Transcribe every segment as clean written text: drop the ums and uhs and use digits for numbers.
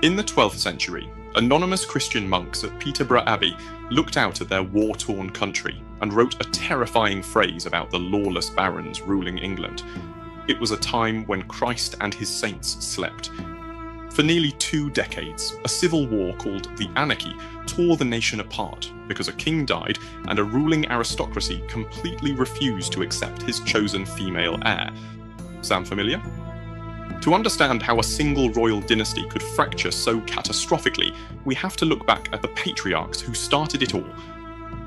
In the 12th century, anonymous Christian monks at Peterborough Abbey looked out at their war-torn country and wrote a terrifying phrase about the lawless barons ruling England. It was a time when Christ and his saints slept. For nearly 2 decades, a civil war called the Anarchy tore the nation apart because a king died and a ruling aristocracy completely refused to accept his chosen female heir. Sound familiar? To understand how a single royal dynasty could fracture so catastrophically, we have to look back at the patriarchs who started it all.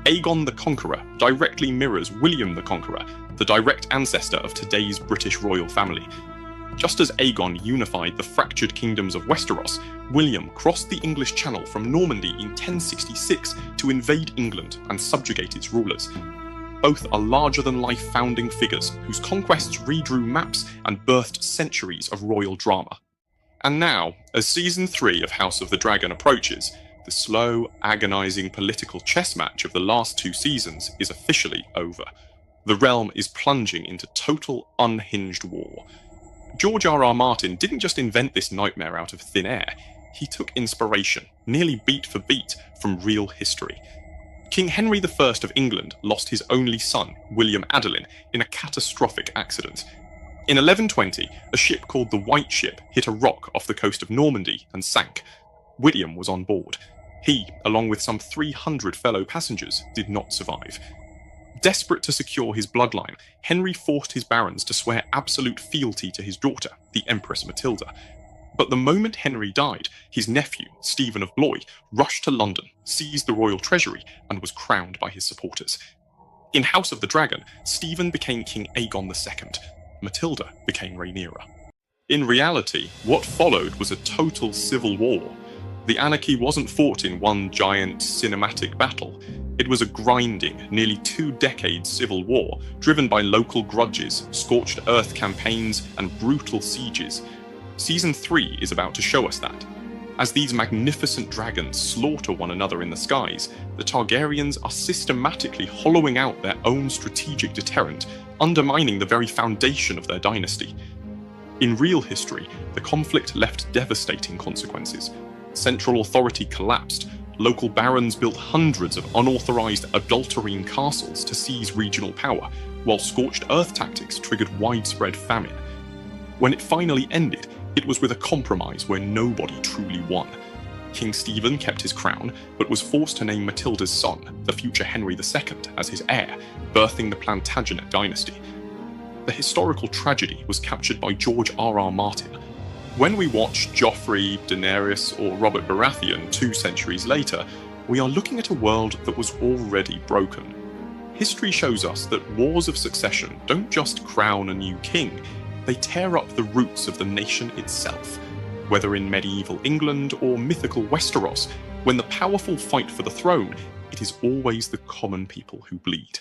Aegon the Conqueror directly mirrors William the Conqueror, the direct ancestor of today's British royal family. Just as Aegon unified the fractured kingdoms of Westeros, William crossed the English Channel from Normandy in 1066 to invade England and subjugate its rulers. Both are larger-than-life founding figures whose conquests redrew maps and birthed centuries of royal drama. And now, as Season 3 of House of the Dragon approaches, the slow, agonising political chess match of the last 2 seasons is officially over. The realm is plunging into total, unhinged war. George R.R. Martin didn't just invent this nightmare out of thin air, he took inspiration, nearly beat for beat, from real history. King Henry I of England lost his only son, William Adelin, in a catastrophic accident. In 1120, a ship called the White Ship hit a rock off the coast of Normandy and sank. William was on board. He, along with some 300 fellow passengers, did not survive. Desperate to secure his bloodline, Henry forced his barons to swear absolute fealty to his daughter, the Empress Matilda. But the moment Henry died, his nephew, Stephen of Blois, rushed to London, seized the royal treasury, and was crowned by his supporters. In House of the Dragon, Stephen became King Aegon II. Matilda became Rhaenyra. In reality, what followed was a total civil war. The Anarchy wasn't fought in one giant cinematic battle. It was a grinding, nearly 2-decade civil war, driven by local grudges, scorched earth campaigns, and brutal sieges. Season 3 is about to show us that. As these magnificent dragons slaughter one another in the skies, the Targaryens are systematically hollowing out their own strategic deterrent, undermining the very foundation of their dynasty. In real history, the conflict left devastating consequences. Central authority collapsed, local barons built hundreds of unauthorized adulterine castles to seize regional power, while scorched earth tactics triggered widespread famine. When it finally ended, it was with a compromise where nobody truly won. King Stephen kept his crown, but was forced to name Matilda's son, the future Henry II, as his heir, birthing the Plantagenet dynasty. The historical tragedy was captured by George R.R. Martin. When we watch Joffrey, Daenerys, or Robert Baratheon 2 centuries later, we are looking at a world that was already broken. History shows us that wars of succession don't just crown a new king, they tear up the roots of the nation itself. Whether in medieval England or mythical Westeros, when the powerful fight for the throne, it is always the common people who bleed.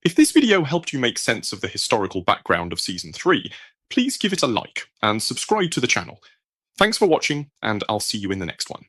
If this video helped you make sense of the historical background of Season 3, please give it a like and subscribe to the channel. Thanks for watching, and I'll see you in the next one.